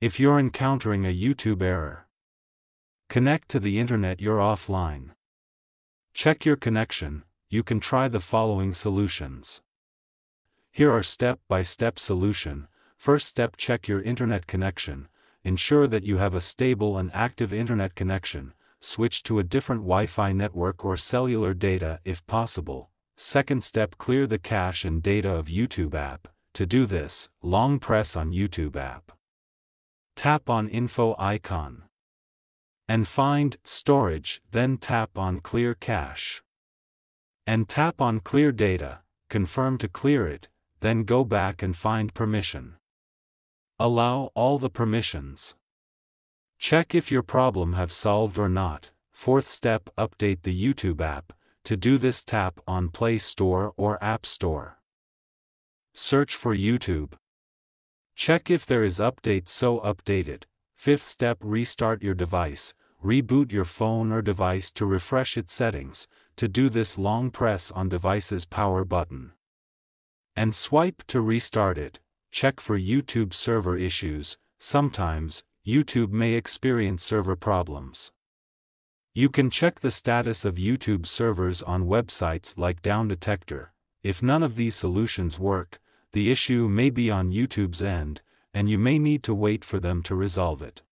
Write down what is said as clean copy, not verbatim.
If you're encountering a YouTube error, connect to the internet. You're offline. Check your connection. You can try the following solutions. Here are step-by-step solution. First step: check your internet connection. Ensure that you have a stable and active internet connection. Switch to a different Wi-Fi network or cellular data if possible. Second step: clear the cache and data of YouTube app. To do this, long press on YouTube app. Tap on info icon and find storage, then tap on clear cache and tap on clear data. Confirm to clear it, then go back and find permission. Allow all the permissions. Check if your problem have solved or not. Fourth step: update the YouTube app. To do this, tap on Play Store or App Store. Search for YouTube. Check if there is update, so update it. Fifth step: restart your device. Reboot your phone or device to refresh its settings. To do this, long press on device's power button and swipe to restart it. Check for YouTube server issues. Sometimes, YouTube may experience server problems. You can check the status of YouTube servers on websites like Down Detector. If none of these solutions work, the issue may be on YouTube's end, and you may need to wait for them to resolve it.